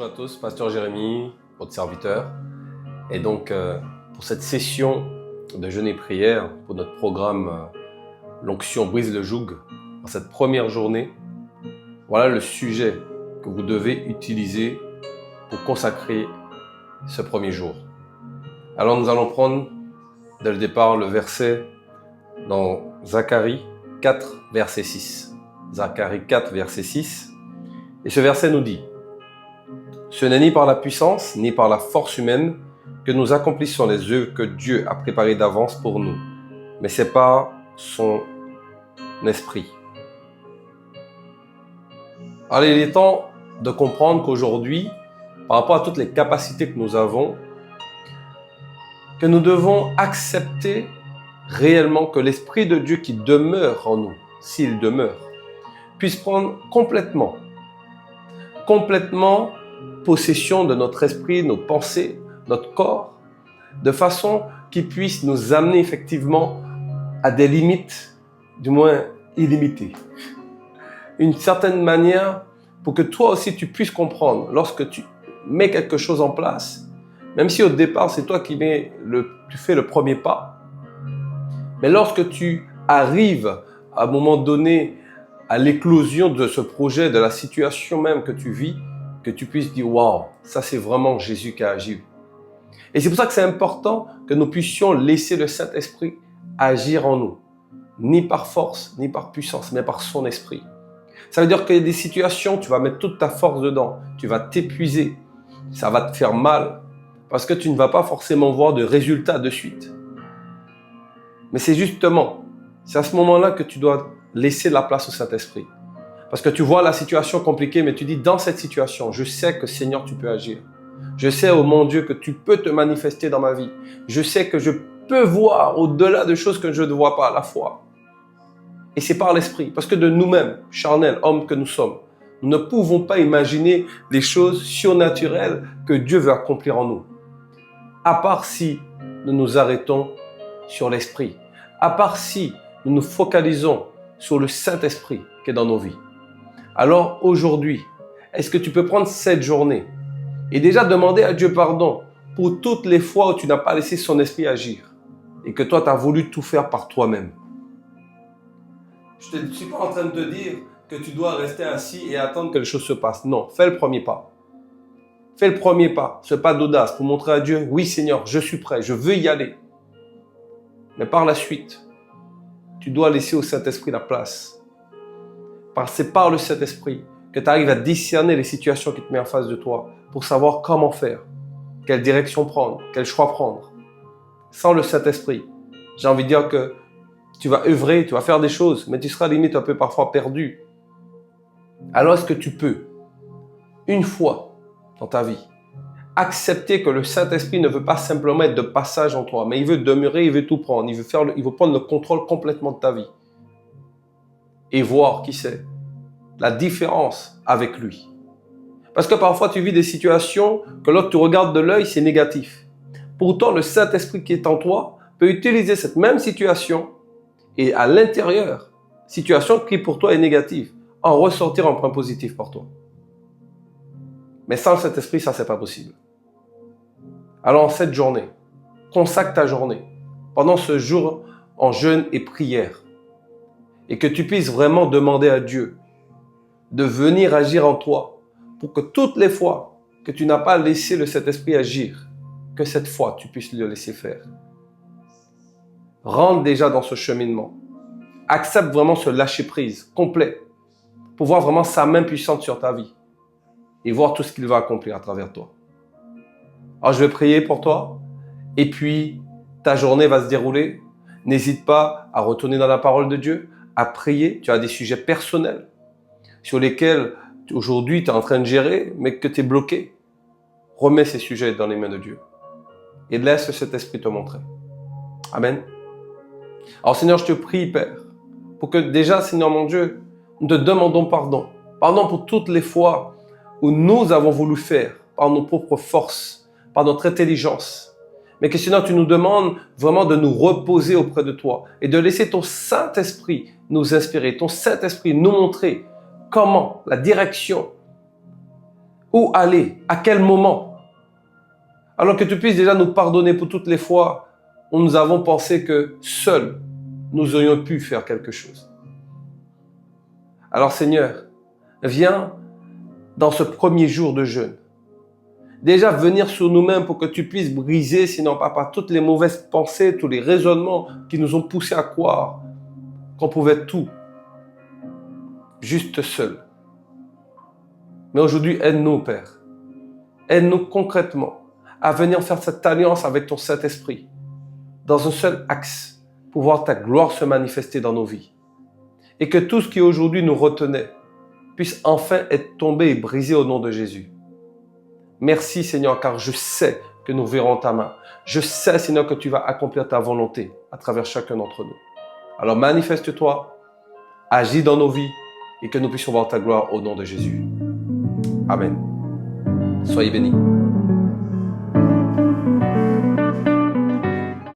à tous, Pasteur Jérémy, votre serviteur. Et donc, pour cette session de jeûne et prière, pour notre programme L'onction brise le joug, dans cette première journée, voilà le sujet que vous devez utiliser pour consacrer ce premier jour. Alors nous allons prendre dès le départ le verset dans Zacharie 4, verset 6. Zacharie 4, verset 6. Et ce verset nous dit: « Ce n'est ni par la puissance, ni par la force humaine que nous accomplissons les œuvres que Dieu a préparées d'avance pour nous, mais c'est par son esprit. » Alors il est temps de comprendre qu'aujourd'hui, par rapport à toutes les capacités que nous avons, que nous devons accepter réellement que l'Esprit de Dieu qui demeure en nous, s'il demeure, puisse prendre complètement possession de notre esprit, nos pensées, notre corps, de façon qu'il puisse nous amener effectivement à des limites, du moins illimitées. Une certaine manière pour que toi aussi tu puisses comprendre, lorsque tu mets quelque chose en place, même si au départ c'est toi qui fais le premier pas, mais lorsque tu arrives à un moment donné à l'éclosion de ce projet, de la situation même que tu vis, que tu puisses dire « Waouh, ça c'est vraiment Jésus qui a agi ». Et c'est pour ça que c'est important que nous puissions laisser le Saint-Esprit agir en nous. Ni par force, ni par puissance, mais par son esprit. Ça veut dire qu'il y a des situations, tu vas mettre toute ta force dedans, tu vas t'épuiser, ça va te faire mal, parce que tu ne vas pas forcément voir de résultats de suite. Mais c'est à ce moment-là que tu dois laisser la place au Saint-Esprit. Parce que tu vois la situation compliquée, mais tu dis, dans cette situation, je sais que Seigneur, tu peux agir. Je sais, oh mon Dieu, que tu peux te manifester dans ma vie. Je sais que je peux voir au-delà de choses que je ne vois pas à la fois. Et c'est par l'Esprit. Parce que de nous-mêmes, charnels, hommes que nous sommes, nous ne pouvons pas imaginer les choses surnaturelles que Dieu veut accomplir en nous. À part si nous nous arrêtons sur l'Esprit. À part si nous nous focalisons sur le Saint-Esprit qui est dans nos vies. Alors aujourd'hui, est-ce que tu peux prendre cette journée et déjà demander à Dieu pardon pour toutes les fois où tu n'as pas laissé son esprit agir et que toi tu as voulu tout faire par toi-même? Je ne suis pas en train de te dire que tu dois rester assis et attendre que les choses se passent. Non, fais le premier pas. Fais le premier pas, ce pas d'audace pour montrer à Dieu, oui Seigneur, je suis prêt, je veux y aller. Mais par la suite, tu dois laisser au Saint-Esprit la place. Parce que c'est par le Saint-Esprit que tu arrives à discerner les situations qui te mettent en face de toi pour savoir comment faire, quelle direction prendre, quel choix prendre. Sans le Saint-Esprit, j'ai envie de dire que tu vas œuvrer, tu vas faire des choses, mais tu seras limite un peu parfois perdu. Alors est-ce que tu peux, une fois dans ta vie, accepter que le Saint-Esprit ne veut pas simplement être de passage en toi, mais il veut demeurer, il veut tout prendre, il veut prendre le contrôle complètement de ta vie. Et voir, qui sait, la différence avec lui. Parce que parfois tu vis des situations que lorsque tu regardes de l'œil, c'est négatif. Pourtant, le Saint-Esprit qui est en toi peut utiliser cette même situation et à l'intérieur, situation qui pour toi est négative, en ressortir un point positif pour toi. Mais sans le Saint-Esprit, ça, c'est pas possible. Alors, en cette journée, consacre ta journée, pendant ce jour en jeûne et prière, et que tu puisses vraiment demander à Dieu de venir agir en toi, pour que toutes les fois que tu n'as pas laissé le Saint-Esprit agir, que cette fois, tu puisses le laisser faire. Rentre déjà dans ce cheminement. Accepte vraiment ce lâcher-prise complet, pour voir vraiment sa main puissante sur ta vie, et voir tout ce qu'il va accomplir à travers toi. Alors, je vais prier pour toi, et puis ta journée va se dérouler. N'hésite pas à retourner dans la parole de Dieu, à prier. Tu as des sujets personnels sur lesquels aujourd'hui tu es en train de gérer, mais que tu es bloqué. Remets ces sujets dans les mains de Dieu et laisse cet esprit te montrer. Amen. Alors Seigneur, je te prie, Père, pour que déjà, Seigneur mon Dieu, nous te demandons pardon. Pardon pour toutes les fois où nous avons voulu faire par nos propres forces, par notre intelligence. Mais que Seigneur, tu nous demandes vraiment de nous reposer auprès de toi et de laisser ton Saint-Esprit nous inspirer, ton Saint-Esprit nous montrer comment, la direction Où aller? À quel moment? Alors que tu puisses déjà nous pardonner pour toutes les fois où nous avons pensé que seuls nous aurions pu faire quelque chose. Alors Seigneur, viens dans ce premier jour de jeûne. Déjà venir sur nous-mêmes pour que tu puisses briser, sinon Papa, toutes les mauvaises pensées, tous les raisonnements qui nous ont poussés à croire qu'on pouvait tout, juste seul. Mais aujourd'hui, aide-nous, Père. Aide-nous concrètement à venir faire cette alliance avec ton Saint-Esprit dans un seul axe pour voir ta gloire se manifester dans nos vies. Et que tout ce qui aujourd'hui nous retenait puisse enfin être tombé et brisé au nom de Jésus. Merci Seigneur, car je sais que nous verrons ta main. Je sais Seigneur que tu vas accomplir ta volonté à travers chacun d'entre nous. Alors manifeste-toi, agis dans nos vies et que nous puissions voir ta gloire au nom de Jésus. Amen. Soyez bénis.